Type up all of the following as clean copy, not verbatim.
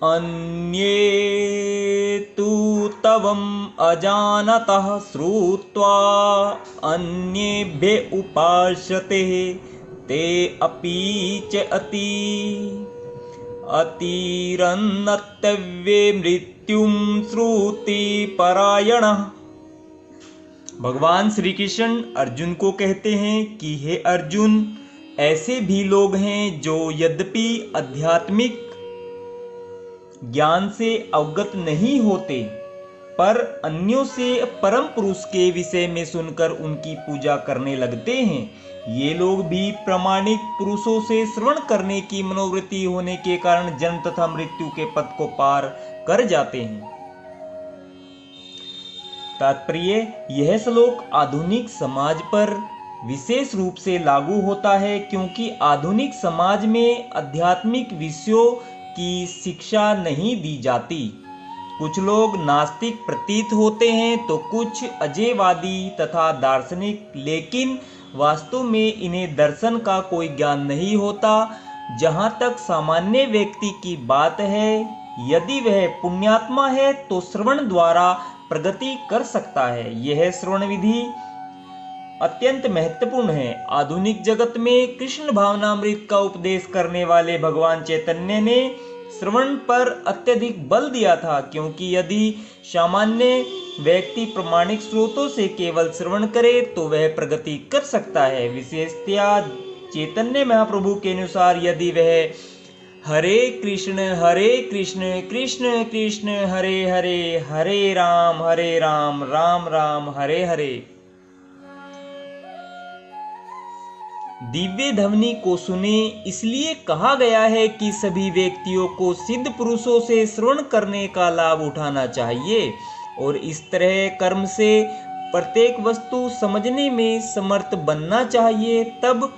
अन्ये तु तवम् अजानतः श्रुत्वा अन्येभ्य उपास्यते ते अपि च अतिरन्नतव्ये मृत्युं श्रुति परायणः। भगवान श्री कृष्ण अर्जुन को कहते हैं कि हे अर्जुन, ऐसे भी लोग हैं जो यद्यपि आध्यात्मिक ज्ञान से अवगत नहीं होते, पर अन्यों से परम पुरुष के विषय में सुनकर उनकी पूजा करने लगते हैं। ये लोग भी प्रामाणिक पुरुषों से श्रवण करने की मनोवृत्ति होने के कारण जन्म तथा मृत्यु के पथ को पार कर जाते हैं। तात्पर्य, यह श्लोक आधुनिक समाज पर विशेष रूप से लागू होता है, क्योंकि आधुनिक समाज में आध्यात्मिक विषयों की शिक्षा नहीं दी जाती। कुछ लोग नास्तिक प्रतीत होते हैं तो कुछ अजयवादी तथा दार्शनिक, लेकिन वास्तव में इन्हें दर्शन का कोई ज्ञान नहीं होता। जहाँ तक सामान्य व्यक्ति की बात है, यदि वह पुण्यात्मा है तो श्रवण द्वारा प्रगति कर सकता है। यह श्रवण विधि अत्यंत महत्वपूर्ण है। आधुनिक जगत में कृष्ण भावनामृत का उपदेश करने वाले भगवान चैतन्य ने श्रवण पर अत्यधिक बल दिया था, क्योंकि यदि सामान्य व्यक्ति प्रामाणिक स्रोतों से केवल श्रवण करे तो वह प्रगति कर सकता है। विशेषतया चैतन्य महाप्रभु के अनुसार यदि वह हरे कृष्ण कृष्ण कृष्ण हरे हरे, हरे राम राम राम हरे हरे दिव्य ध्वनि को सुने, इसलिए कहा गया है कि सभी व्यक्तियों को सिद्ध पुरुषों से श्रवण करने का लाभ उठाना चाहिए और इस तरह कर्म से प्रत्येक वस्तु समझने में समर्थ बनना चाहिए। तब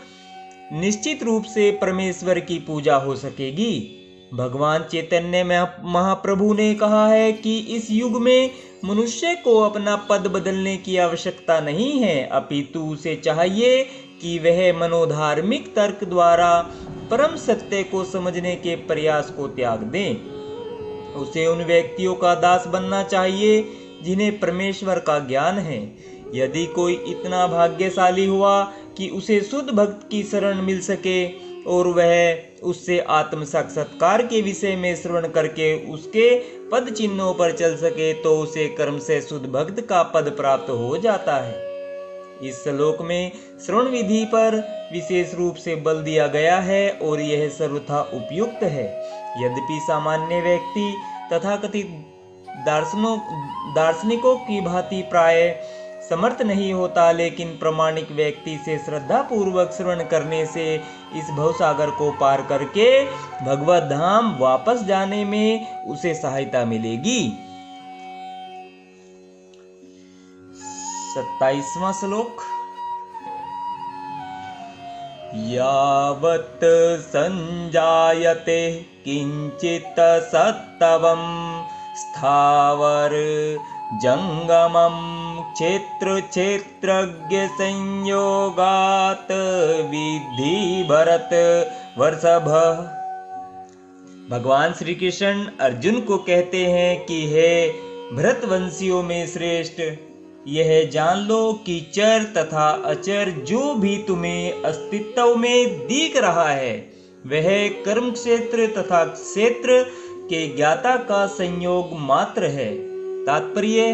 निश्चित रूप से परमेश्वर की पूजा हो सकेगी। भगवान चैतन्य महाप्रभु ने कहा है कि इस युग में मनुष्य को अपना पद बदलने की आवश्यकता नहीं है, अपितु उसे चाहिए कि वह मनोधार्मिक तर्क द्वारा परम सत्य को समझने के प्रयास को त्याग दें। उसे उन व्यक्तियों का दास बनना चाहिए जिन्हें परमेश्वर का ज्ञान है। यदि कोई इतना भाग्यशाली हुआ कि उसे शुद्ध भक्त की शरण मिल सके और वह उससे आत्म साक्षात्कार के विषय में श्रवण करके उसके पद चिन्हों पर चल सके, तो उसे कर्म से शुद्ध भक्त का पद प्राप्त हो जाता है। इस श्लोक में श्रवण विधि पर विशेष रूप से बल दिया गया है और यह सर्वथा उपयुक्त है। यद्यपि सामान्य व्यक्ति तथाकथित दार्शनिकों की भांति प्राय समर्थ नहीं होता, लेकिन प्रामाणिक व्यक्ति से श्रद्धा पूर्वक श्रवण करने से इस भवसागर को पार करके भगवत धाम वापस जाने में उसे सहायता मिलेगी। 27वां श्लोक। यावत् संजायते किंचित सत्तवं स्थावर जंगमं क्षेत्र क्षेत्रज्ञ संयोगात विधि भरत वर्षभ। भगवान श्री कृष्ण अर्जुन को कहते हैं कि हे भरतवंशियों में श्रेष्ठ, यह जान लो कि चर तथा अचर जो भी तुम्हें अस्तित्व में दिख रहा है, वह कर्म क्षेत्र तथा क्षेत्र के ज्ञाता का संयोग मात्र है। तात्पर्य,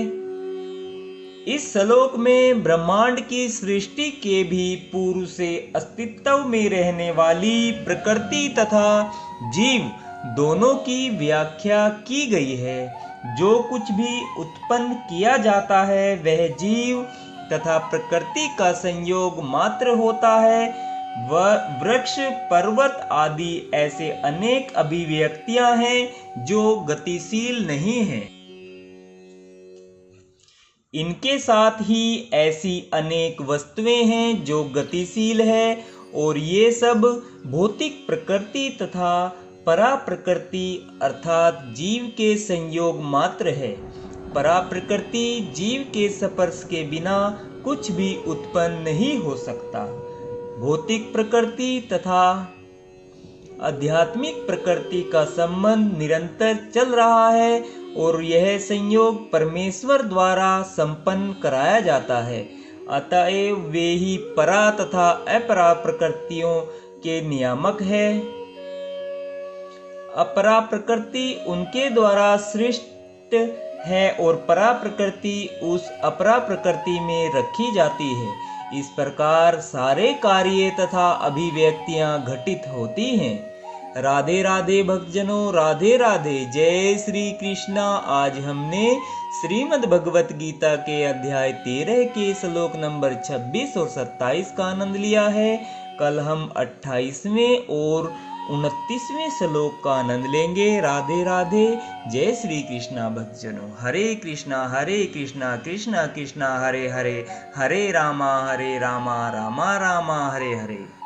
इस श्लोक में ब्रह्मांड की सृष्टि के भी पूर्व से अस्तित्व में रहने वाली प्रकृति तथा जीव दोनों की व्याख्या की गई है। जो कुछ भी उत्पन्न किया जाता है वह जीव तथा प्रकृति का संयोग मात्र होता है। वृक्ष, पर्वत आदि ऐसे अनेक अभिव्यक्तियां हैं जो गतिशील नहीं हैं। इनके साथ ही ऐसी अनेक वस्तुएं हैं जो गतिशील है और ये सब भौतिक प्रकृति तथा परा प्रकृति अर्थात जीव के संयोग मात्र है। परा प्रकृति जीव के स्पर्श के बिना कुछ भी उत्पन्न नहीं हो सकता। भौतिक प्रकृति तथा आध्यात्मिक प्रकृति का संबंध निरंतर चल रहा है और यह संयोग परमेश्वर द्वारा संपन्न कराया जाता है। अतएव वे ही परा तथा अपरा प्रकृतियों के नियामक है। अपरा प्रकृति उनके द्वारा सृष्ट है और परा प्रकृति उस अपरा प्रकृति में रखी जाती है। इस प्रकार सारे कार्य तथा अभिव्यक्तियां घटित होती हैं। राधे राधे भक्तजनों, राधे राधे। जय श्री कृष्णा। आज हमने श्रीमद् भगवत गीता के अध्याय 13 के श्लोक नंबर 26 और 27 का आनंद लिया है। कल हम 28वें और 29वें श्लोक का आनंद लेंगे। राधे राधे। जय श्री कृष्णा भक्तजनों। हरे कृष्णा कृष्णा कृष्णा हरे हरे, हरे रामा रामा रामा हरे हरे।